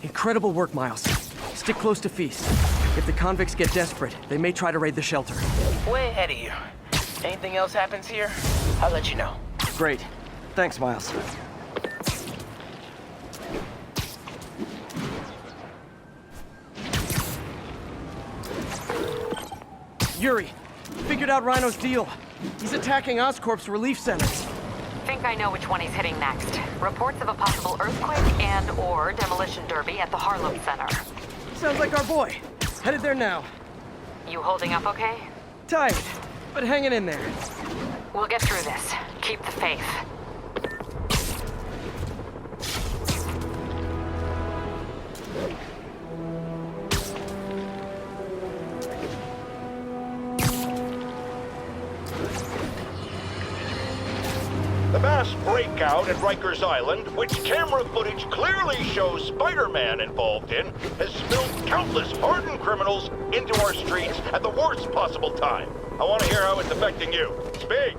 Incredible work, Miles. Stick close to Feast. If the convicts get desperate, they may try to raid the shelter. Way ahead of you. Anything else happens here, I'll let you know. Great. Thanks, Miles. Yuri, figured out Rhino's deal. He's attacking Oscorp's relief centers. Think I know which one he's hitting next. Reports of a possible earthquake and/or demolition derby at the Harlem Center. Sounds like our boy. Headed there now. You holding up okay? Tired, but hanging in there. We'll get through this. Keep the faith. The mass breakout at Rikers Island, which camera footage clearly shows Spider-Man involved in, has spilled countless hardened criminals into our streets at the worst possible time. I want to hear how it's affecting you. Speak!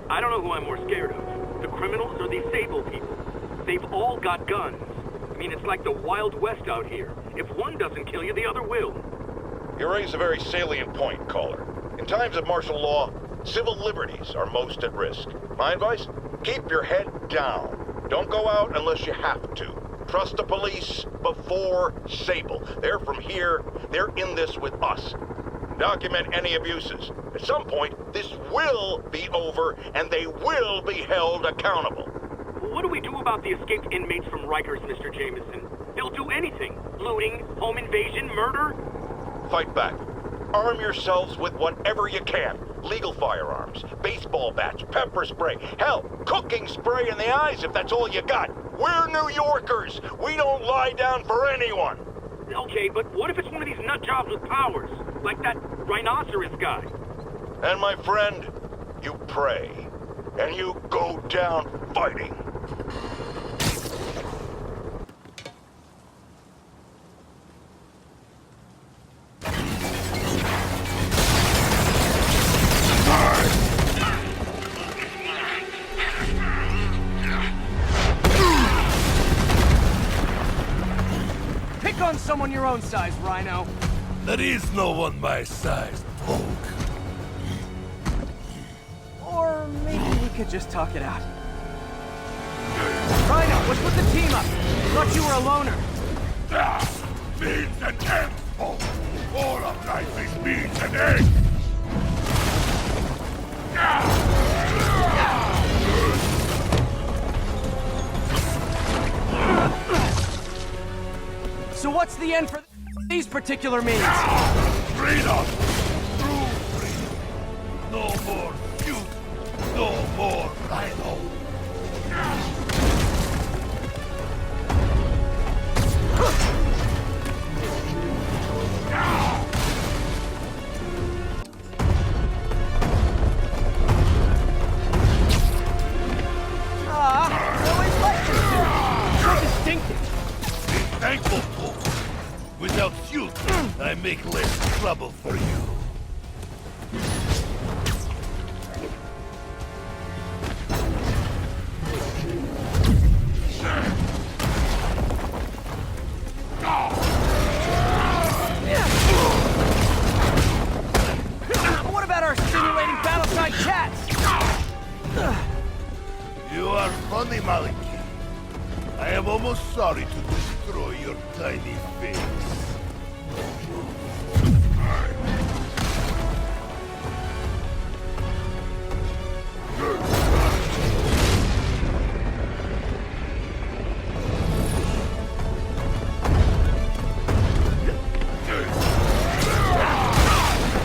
I don't know who I'm more scared of. The criminals or these Sable people. They've all got guns. I mean, it's like the Wild West out here. If one doesn't kill you, the other will. You raise a very salient point, caller. In times of martial law, civil liberties are most at risk. My advice? Keep your head down. Don't go out unless you have to. Trust the police before Sable. They're from here. They're in this with us. Document any abuses. At some point, this will be over, and they will be held accountable. What do we do about the escaped inmates from Rikers, Mr. Jameson? They'll do anything. Looting, home invasion, murder. Fight back. Arm yourselves with whatever you can. Legal firearms, baseball bats, pepper spray, hell, cooking spray in the eyes if that's all you got. We're New Yorkers. We don't lie down for anyone. Okay, but what if it's one of these nut jobs with powers? Like that rhinoceros guy? And my friend, you pray. And you go down fighting. Pick on someone your own size, Rhino. There is no one my size, Poke. Or maybe we could just talk it out. Rhino, what's with the team up? Thought you were a loner. Beans and eggs, Poke. All of life is beans and eggs. So what's the end for these particular means? Freedom! True freedom! No more feud! No more Rhino! I always liked this dude. So distinctive. Be thankful, Poke. Without you, I make less trouble for you. What about our stimulating battle-side chats? You are funny, Maliki. I am almost sorry to destroy your tiny face.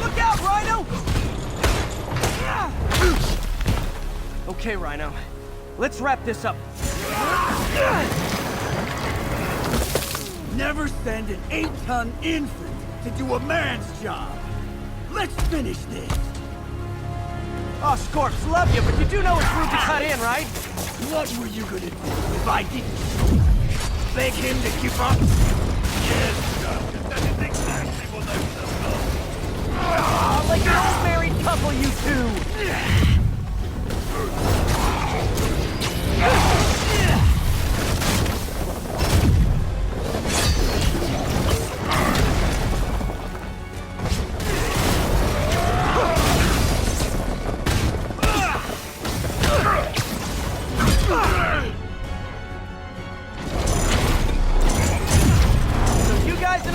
Look out, Rhino! Okay, Rhino. Let's wrap this up. Never send an 8-ton infant to do a man's job. Let's finish this. Oscorps love you, but you do know it's rude to cut in, right? What were you gonna do if I didn't? Beg him to keep up? Yes, Doctor, that is exactly what I would have done. Ah, like an old married couple, you two!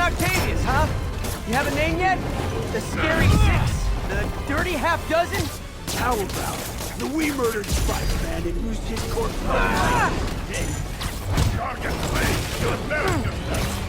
Octavius, huh? You have a name yet? The Scary Six? The Dirty Half Dozen? How about the we murdered Spider-Man and who's his corpse? Target, please! You embarrass yourself!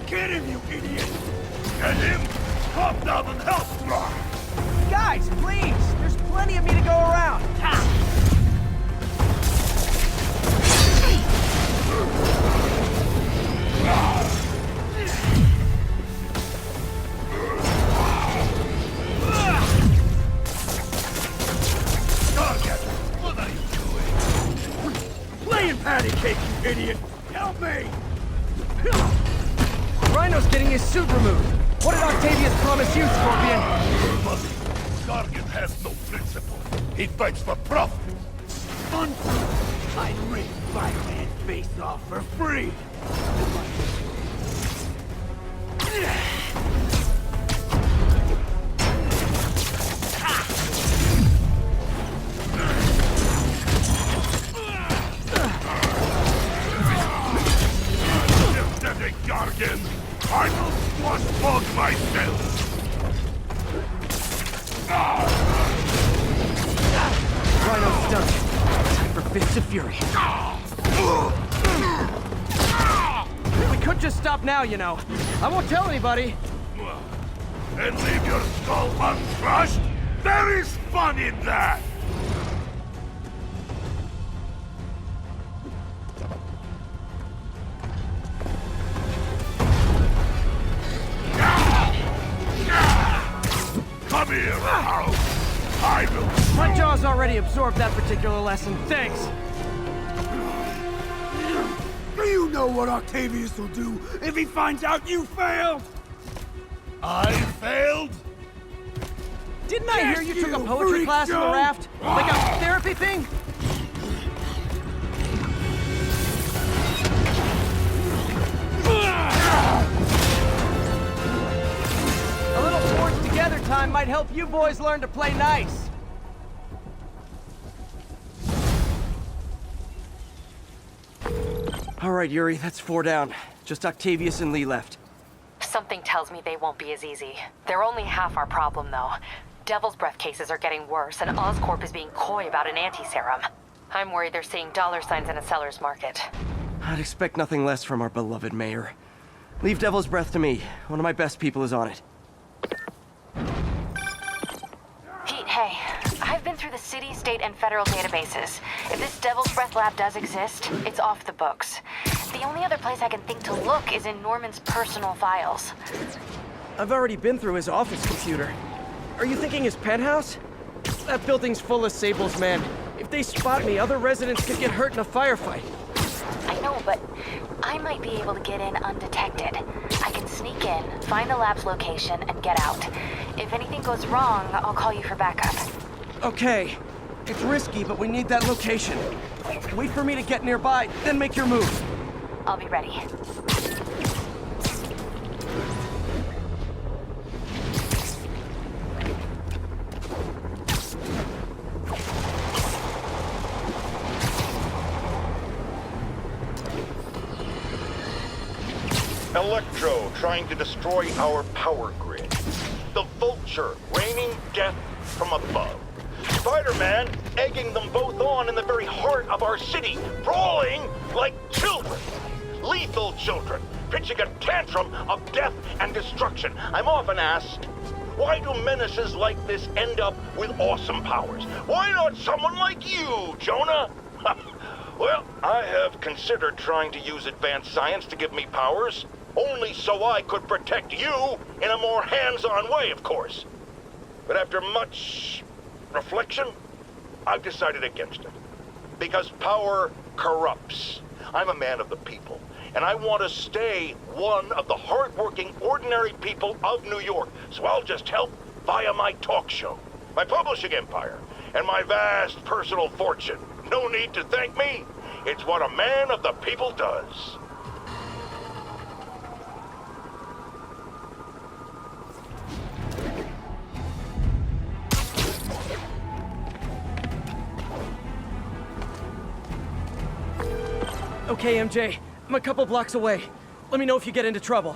Get him, you idiot! Get him! Calm down and help, Rock! Guys, please! There's plenty of me to go around! Target! What are you doing? Playing patty cake, you idiot! Help me! Rhino's getting his suit removed. What did Octavius promise you, Scorpion? Buddy, Target has no principle. He fights for profit. Untrue! I'd rip Spider-Man's face off for free! Synthetic Gargan! I will squash bog myself! Rhino's done. Time for Fists of Fury. We could just stop now, you know. I won't tell anybody. And leave your skull uncrushed? There is fun in that! Come here, Harold. I will... My jaw's already absorbed that particular lesson. Thanks. Do you know what Octavius will do if he finds out you failed? I failed? Didn't I hear Yes, you took a you poetry freak class on the show! raft? Like a therapy thing? A little forged together time might help you boys learn to play nice. All right, Yuri, that's 4 down. Just Octavius and Lee left. Something tells me they won't be as easy. They're only half our problem, though. Devil's Breath cases are getting worse, and Oscorp is being coy about an anti-serum. I'm worried they're seeing dollar signs in a seller's market. I'd expect nothing less from our beloved mayor. Leave Devil's Breath to me. One of my best people is on it. Pete, hey. I've been through the city, state, and federal databases. If this Devil's Breath lab does exist, it's off the books. The only other place I can think to look is in Norman's personal files. I've already been through his office computer. Are you thinking his penthouse? That building's full of Sables, man. If they spot me, other residents could get hurt in a firefight. I know, but I might be able to get in undetected. I can sneak in, find the lab's location, and get out. If anything goes wrong, I'll call you for backup. Okay. It's risky, but we need that location. Wait for me to get nearby, then make your move. I'll be ready. Electro trying to destroy our power grid. The Vulture raining death from above. Spider-Man egging them both on in the very heart of our city, brawling like children. Lethal children, pitching a tantrum of death and destruction. I'm often asked, why do menaces like this end up with awesome powers? Why not someone like you, Jonah? Well, I have considered trying to use advanced science to give me powers, only so I could protect you in a more hands-on way, of course. But after much reflection, I've decided against it. Because power corrupts. I'm a man of the people, and I want to stay one of the hard-working, ordinary people of New York, so I'll just help via my talk show, my publishing empire, and my vast personal fortune. No need to thank me. It's what a man of the people does. Okay, MJ. I'm a couple blocks away. Let me know if you get into trouble.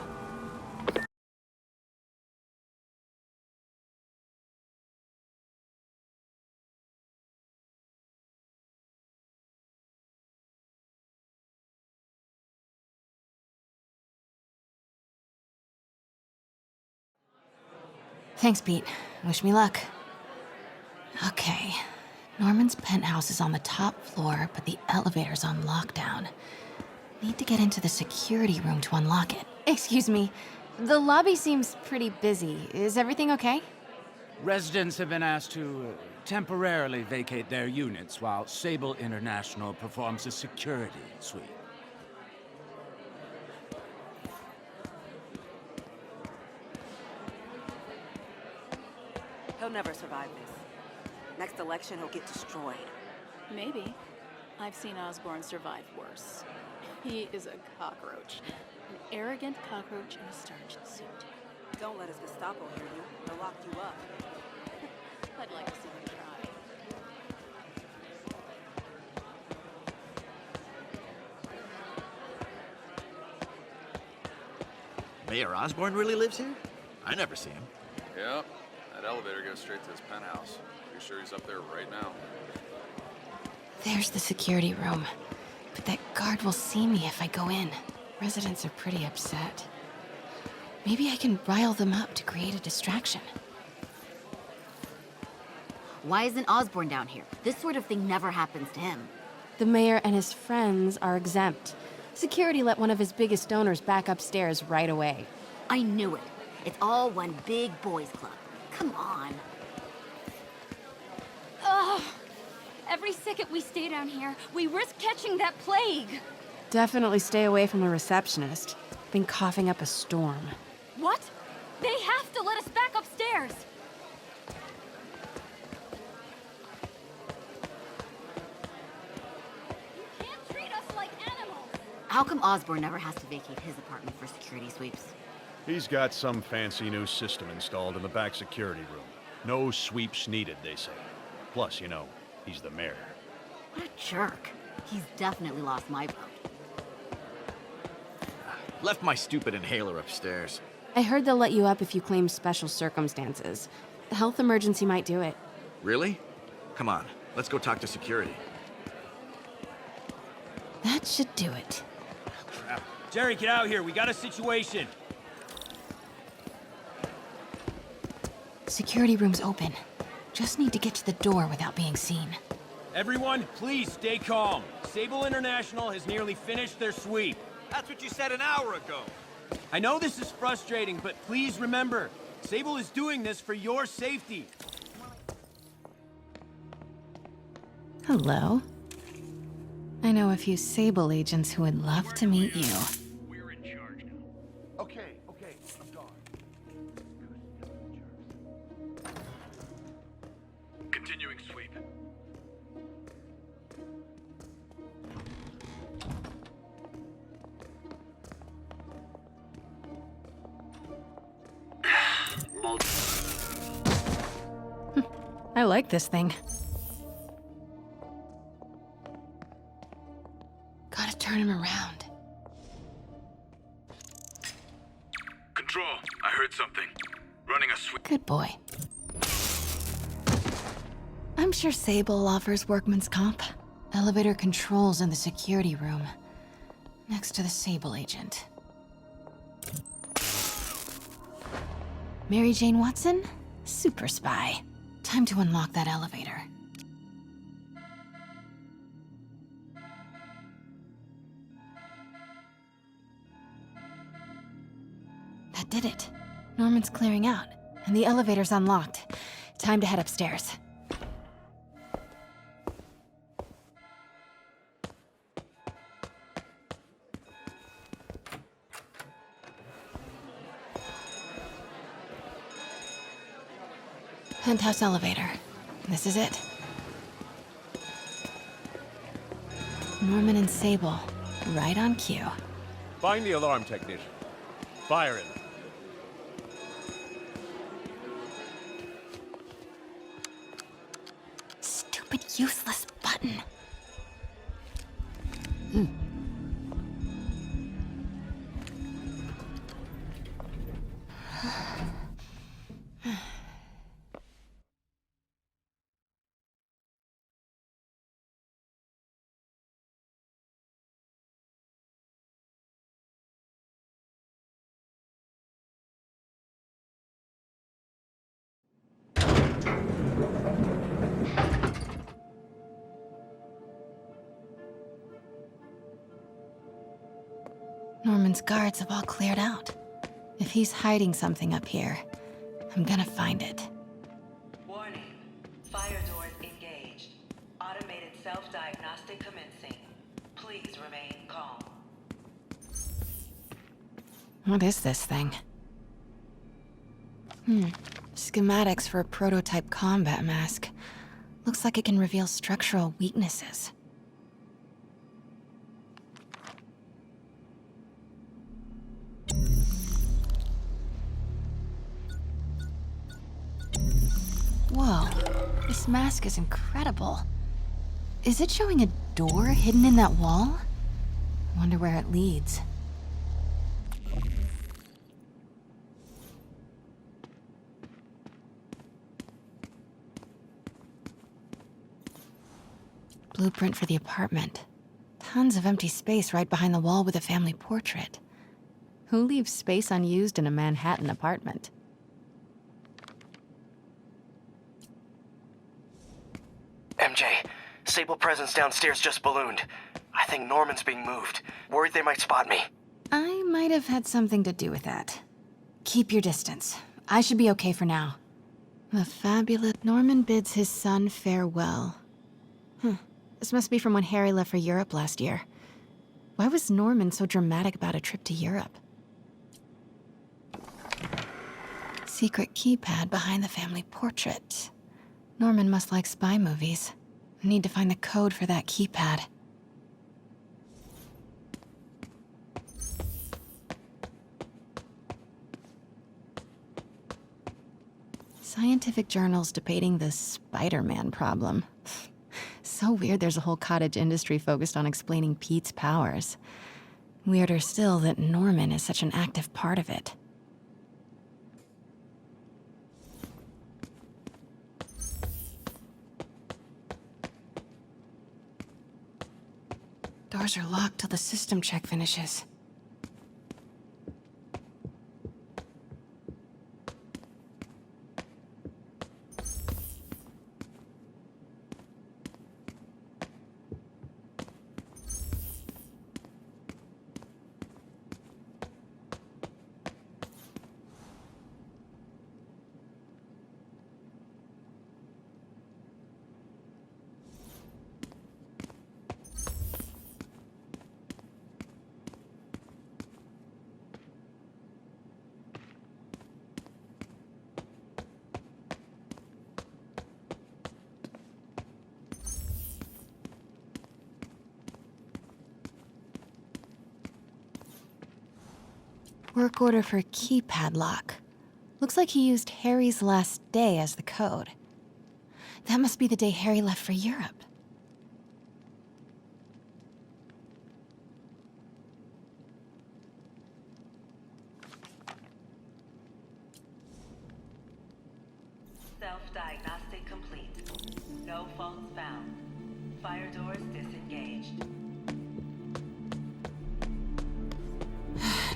Thanks, Pete. Wish me luck. Okay. Norman's penthouse is on the top floor, but the elevator's on lockdown. Need to get into the security room to unlock it. Excuse me. The lobby seems pretty busy. Is everything okay? Residents have been asked to temporarily vacate their units while Sable International performs a security sweep. He'll never survive this. Next election, he'll get destroyed. Maybe. I've seen Osborn survive worse. He is a cockroach. An arrogant cockroach in a starched suit. Don't let his Gestapo hear you. They'll lock you up. I'd like to see him try. Mayor Osborn really lives here? I never see him. Yep. That elevator goes straight to his penthouse. Pretty sure he's up there right now. There's the security room. But that guard will see me if I go in. Residents are pretty upset. Maybe I can rile them up to create a distraction. Why isn't Osborn down here? This sort of thing never happens to him. The mayor and his friends are exempt. Security let one of his biggest donors back upstairs right away. I knew it. It's all one big boys club. Come on. Ugh. Every second we stay down here, we risk catching that plague. Definitely stay away from the receptionist. Been coughing up a storm. What? They have to let us back upstairs. You can't treat us like animals. How come Osborn never has to vacate his apartment for security sweeps? He's got some fancy new system installed in the back security room. No sweeps needed, they say. Plus, you know, he's the mayor. What a jerk. He's definitely lost my vote. Left my stupid inhaler upstairs. I heard they'll let you up if you claim special circumstances. A health emergency might do it. Really? Come on, let's go talk to security. That should do it. Crap. Jerry, get out here. We got a situation. Security room's open. Just need to get to the door without being seen. Everyone, please stay calm. Sable International has nearly finished their sweep. That's what you said an hour ago. I know this is frustrating, but please remember, Sable is doing this for your safety. Hello. I know a few Sable agents who would love to meet you. We're in charge now. Okay, I'm gone. Continuing sweep. I like this thing. Gotta turn him around. Control, I heard something. Running a sweep. Good boy. I'm sure Sable offers workman's comp. Elevator controls in the security room. Next to the Sable agent. Mary Jane Watson? Super spy. Time to unlock that elevator. That did it. Norman's clearing out, and the elevator's unlocked. Time to head upstairs. Penthouse elevator. This is it. Norman and Sable, right on cue. Find the alarm technician. Fire him. Stupid, useless button. Norman's guards have all cleared out. If he's hiding something up here, I'm gonna find it. Warning. Fire doors engaged. Automated self-diagnostic commencing. Please remain calm. What is this thing? Schematics for a prototype combat mask. Looks like it can reveal structural weaknesses. Whoa, this mask is incredible. Is it showing a door hidden in that wall? Wonder where it leads. Blueprint for the apartment. Tons of empty space right behind the wall with a family portrait. Who leaves space unused in a Manhattan apartment? MJ, Sable presence downstairs just ballooned. I think Norman's being moved. Worried they might spot me. I might have had something to do with that. Keep your distance. I should be okay for now. The fabulous Norman bids his son farewell. This must be from when Harry left for Europe last year. Why was Norman so dramatic about a trip to Europe? Secret keypad behind the family portrait. Norman must like spy movies. Need to find the code for that keypad. Scientific journals debating the Spider-Man problem. So weird there's a whole cottage industry focused on explaining Pete's powers. Weirder still that Norman is such an active part of it. Doors are locked till the system check finishes. Work order for a keypad lock. Looks like he used Harry's last day as the code. That must be the day Harry left for Europe. Self-diagnostic complete. No faults found. Fire doors disengaged.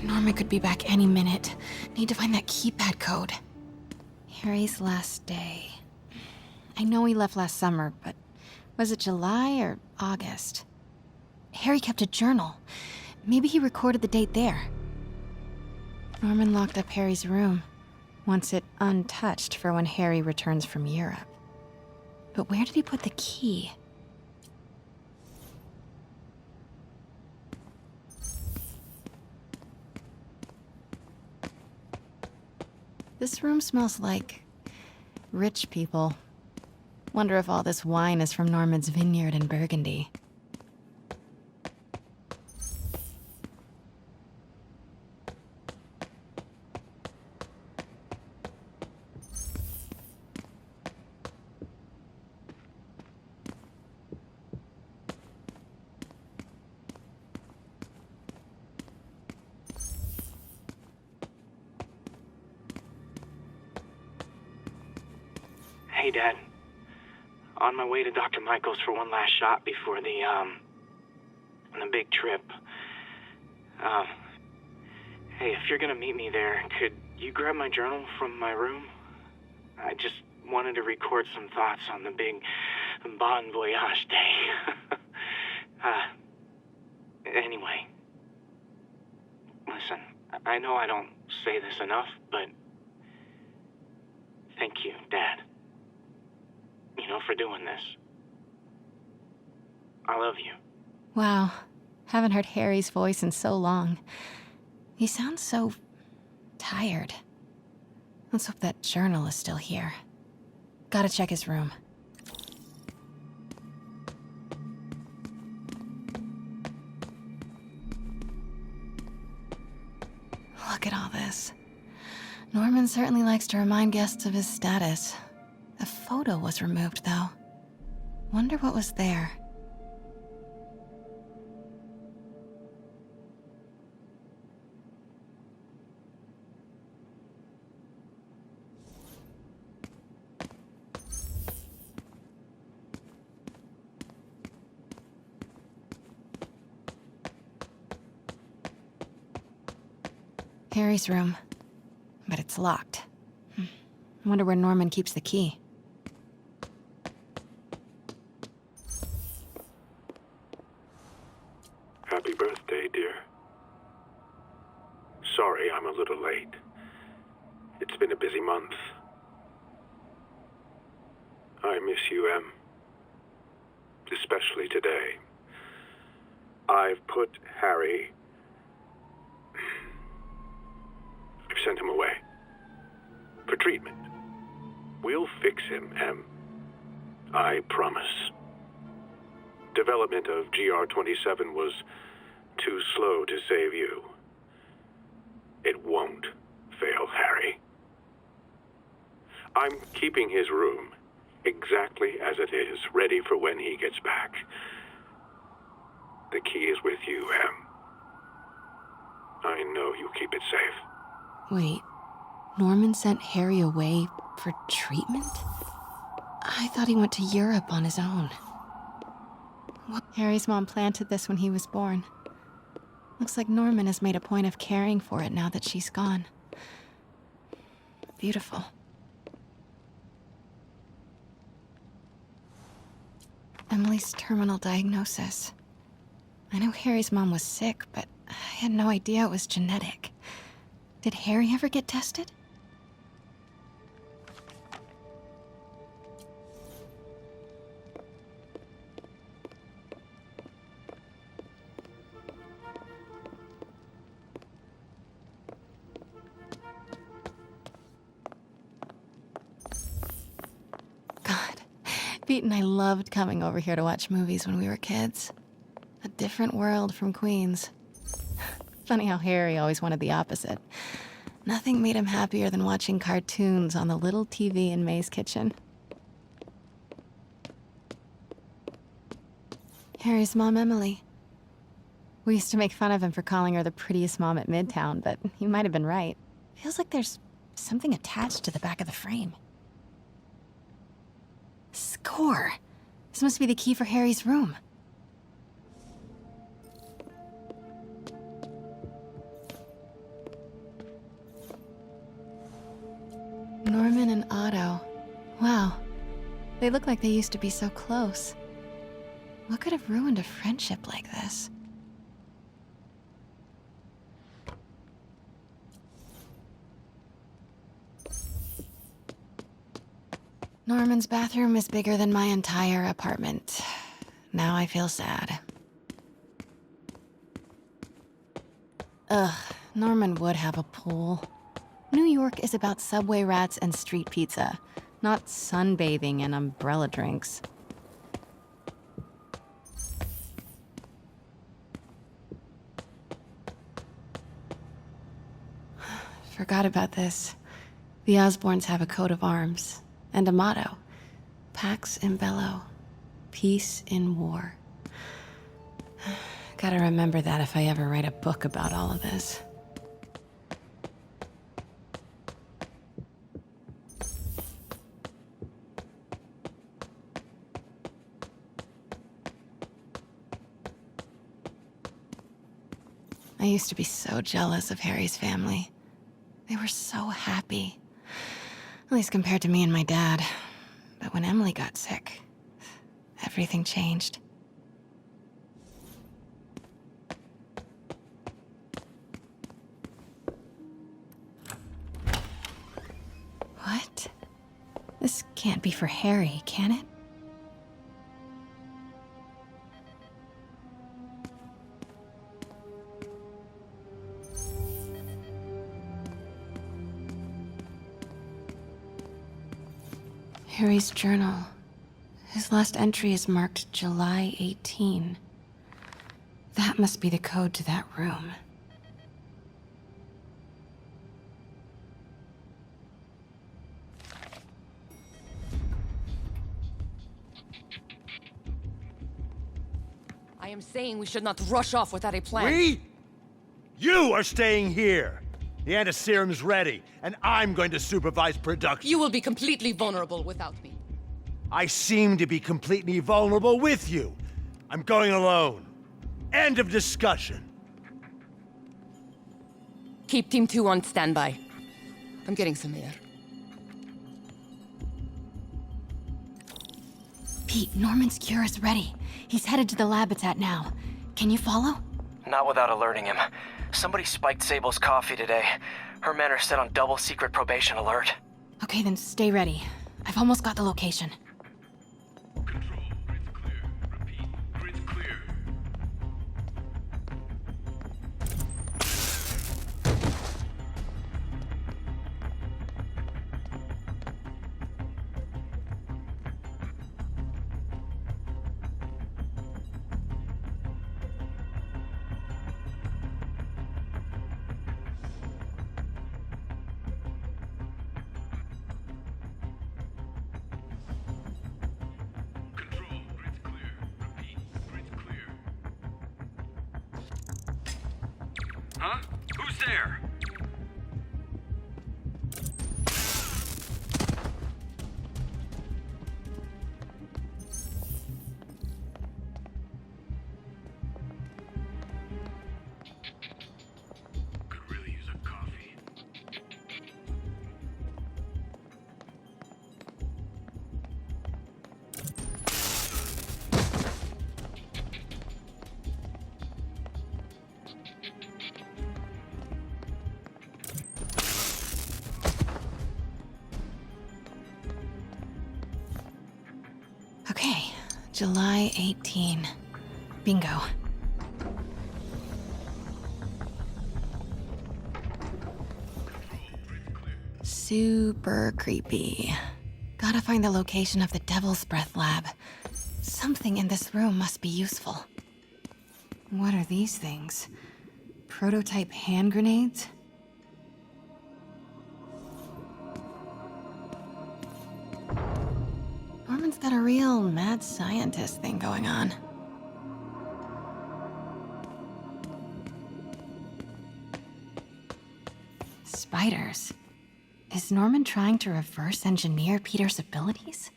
Norman could be back any minute. Need to find that keypad code. Harry's last day. I know he left last summer, but was it July or August? Harry kept a journal. Maybe he recorded the date there. Norman locked up Harry's room. Wants it untouched for when Harry returns from Europe. But where did he put the key? This room smells like rich people. Wonder if all this wine is from Norman's vineyard in Burgundy. Hey, Dad. On my way to Dr. Michael's for one last shot before the big trip. Hey, if you're gonna meet me there, could you grab my journal from my room? I just wanted to record some thoughts on the big bon voyage day. Anyway. Listen, I know I don't say this enough, but thank you, Dad. You know, for doing this. I love you. Wow. Haven't heard Harry's voice in so long. He sounds so tired. Let's hope that journal is still here. Gotta check his room. Look at all this. Norman certainly likes to remind guests of his status. A photo was removed, though. Wonder what was there. Harry's room. But it's locked. I wonder where Norman keeps the key. Happy birthday, dear. Sorry I'm a little late. It's been a busy month. I miss you, Em. Especially today. I've put Harry... I've sent him away. For treatment. We'll fix him, Em. I promise. Development of GR-27 was too slow to save you. It won't fail Harry. I'm keeping his room exactly as it is, ready for when he gets back. The key is with you, Em. I know you keep it safe. Wait, Norman sent Harry away for treatment? I thought he went to Europe on his own. Harry's mom planted this when he was born. Looks like Norman has made a point of caring for it now that she's gone. Beautiful. Emily's terminal diagnosis. I know Harry's mom was sick, but I had no idea it was genetic. Did Harry ever get tested? God, Pete and I loved coming over here to watch movies when we were kids. A different world from Queens. Funny how Harry always wanted the opposite. Nothing made him happier than watching cartoons on the little TV in May's kitchen. Harry's mom, Emily. We used to make fun of him for calling her the prettiest mom at Midtown, but he might have been right. Feels like there's something attached to the back of the frame. Score! This must be the key for Harry's room. Norman and Otto. Wow. They look like they used to be so close. What could have ruined a friendship like this? Norman's bathroom is bigger than my entire apartment. Now I feel sad. Ugh, Norman would have a pool. New York is about subway rats and street pizza, not sunbathing and umbrella drinks. Forgot about this. The Osborns have a coat of arms and a motto. Pax in bello, peace in war. Gotta remember that if I ever write a book about all of this. I used to be so jealous of Harry's family. They were so happy. At least compared to me and my dad. But when Emily got sick, everything changed. What? This can't be for Harry, can it? Harry's journal. His last entry is marked July 18. That must be the code to that room. I am saying we should not rush off without a plan. We? You are staying here. The antiserum's ready, and I'm going to supervise production. You will be completely vulnerable without me. I seem to be completely vulnerable with you. I'm going alone. End of discussion. Keep Team 2 on standby. I'm getting some air. Pete, Norman's cure is ready. He's headed to the lab it's at now. Can you follow? Not without alerting him. Somebody spiked Sable's coffee today. Her men are set on double secret probation alert. Okay, then stay ready. I've almost got the location. Huh? Who's there? Could really use a coffee. Okay, July 18. Bingo. Super creepy. Gotta find the location of the Devil's Breath lab. Something in this room must be useful. What are these things? Prototype hand grenades? Norman's got a real mad scientist thing going on. Spiders. Is Norman trying to reverse engineer Peter's abilities?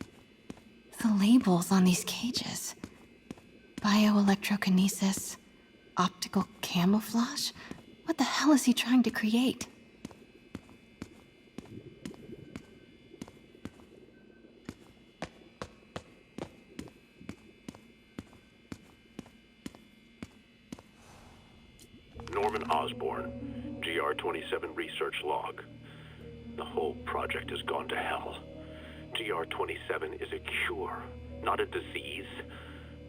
The labels on these cages. Bioelectrokinesis, optical camouflage? What the hell is he trying to create? Norman Osborn, GR-27 research log. The whole project has gone to hell. GR-27 is a cure, not a disease.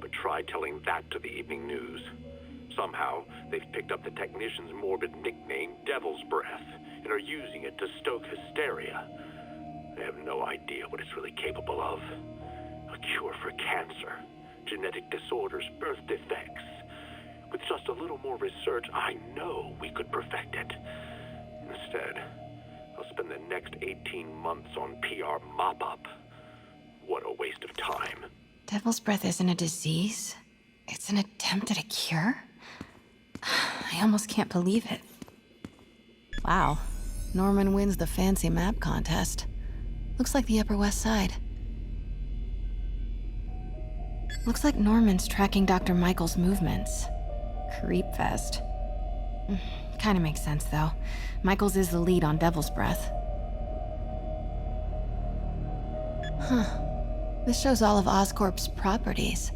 But try telling that to the evening news. Somehow, they've picked up the technician's morbid nickname, Devil's Breath, and are using it to stoke hysteria. They have no idea what it's really capable of. A cure for cancer, genetic disorders, birth defects. With just a little more research, I know we could perfect it. Instead, I'll spend the next 18 months on PR mop-up. What a waste of time. Devil's Breath isn't a disease. It's an attempt at a cure? I almost can't believe it. Wow. Norman wins the fancy map contest. Looks like the Upper West Side. Looks like Norman's tracking Dr. Michael's movements. Creepfest. Kinda makes sense, though. Michaels is the lead on Devil's Breath. Huh. This shows all of Oscorp's properties.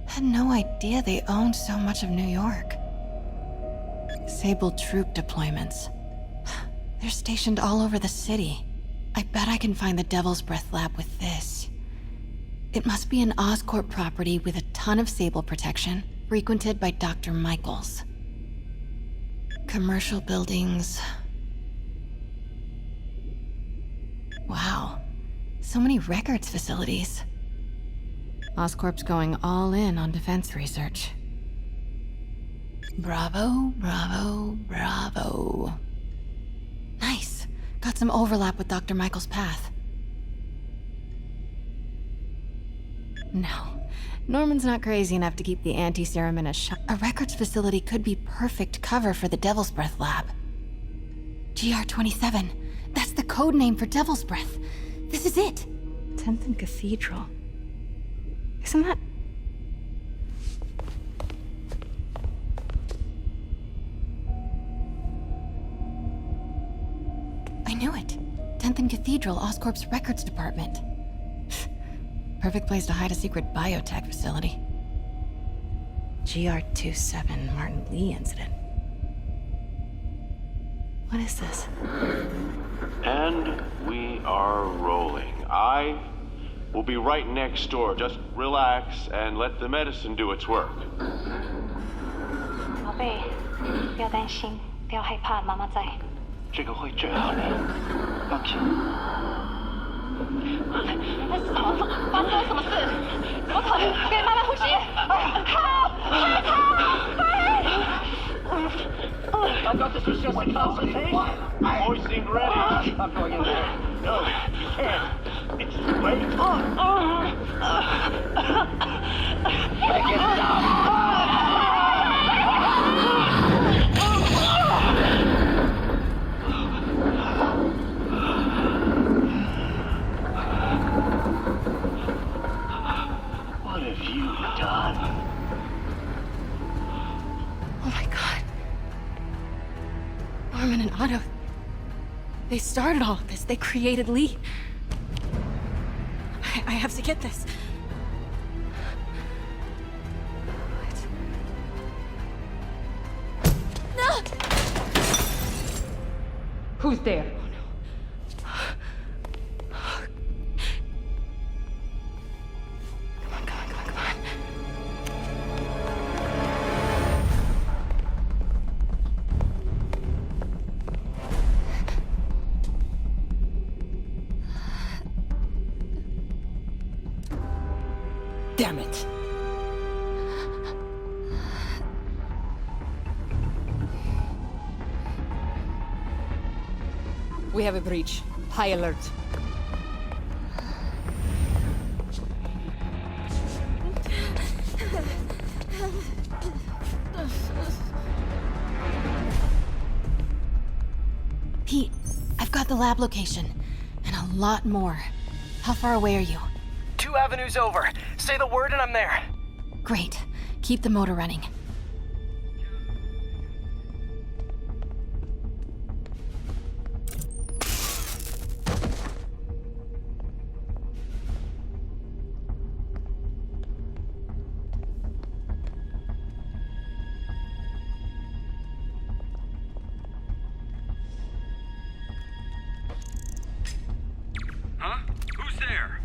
Had no idea they owned so much of New York. Sable troop deployments. They're stationed all over the city. I bet I can find the Devil's Breath lab with this. It must be an Oscorp property with a ton of Sable protection, frequented by Dr. Michaels. Commercial buildings. Wow. So many records facilities. Oscorp's going all in on defense research. Bravo, bravo, bravo. Nice. Got some overlap with Dr. Michael's path. No. Norman's not crazy enough to keep the anti-serum in a shop. A records facility could be perfect cover for the Devil's Breath lab. GR-27. That's the code name for Devil's Breath. This is it. 10th and Cathedral. Isn't that... I knew it. 10th and Cathedral, Oscorp's records department. Perfect place to hide a secret biotech facility. GR-27 Martin Lee incident. What is this? And we are rolling. I will be right next door. Just relax and let the medicine do its work. 宝贝，不要担心，不要害怕，妈妈在。这个会治好的，放心。发生了什么事？怎么可能？给妈妈呼吸！靠！I got this was just a consultation. Hoisting ready. I'm going in there. No, you can't. It's too late. Make it stop. What have you done? Oh my god. Norman and Otto. They started all of this. They created Lee. I have to get this. What? No! Who's there? Damn it. We have a breach. High alert. Pete, I've got the lab location. And a lot more. How far away are you? 2 avenues over. Say the word and I'm there. Great. Keep the motor running. Huh? Who's there?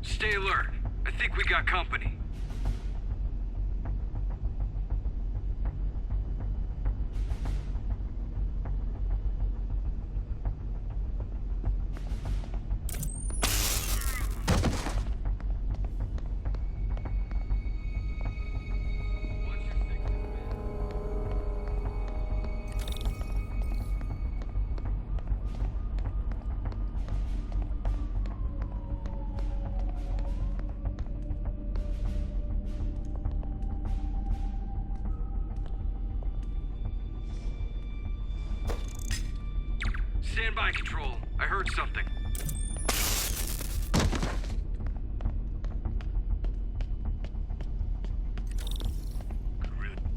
Stay alert. I think we got company. by, Control. I heard something.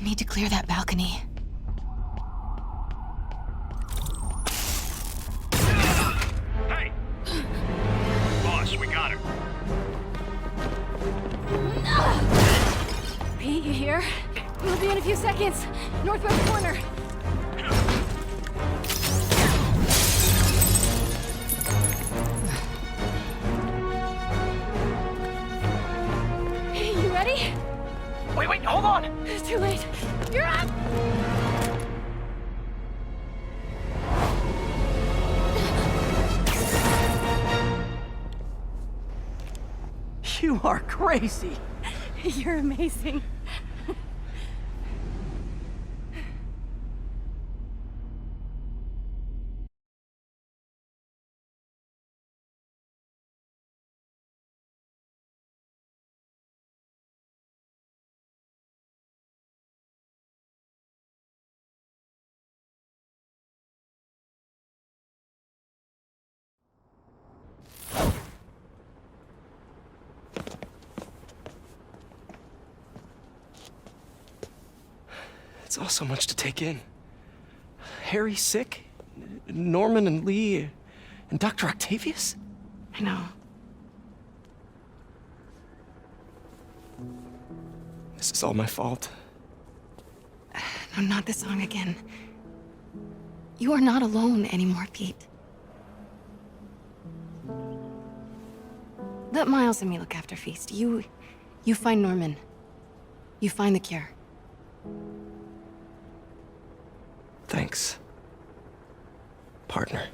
Need to clear that balcony. Hey! Boss, we got her. Pete, you here? We'll be in a few seconds. Northwest corner. You ready? Wait, hold on! It's too late. You're up! You are crazy. You're amazing. It's all so much to take in. Harry sick? Norman and Lee and Dr. Octavius? I know. This is all my fault. No, not the song again. You are not alone anymore, Pete. Let Miles and me look after Feast. You find Norman. You find the cure. Thanks, partner.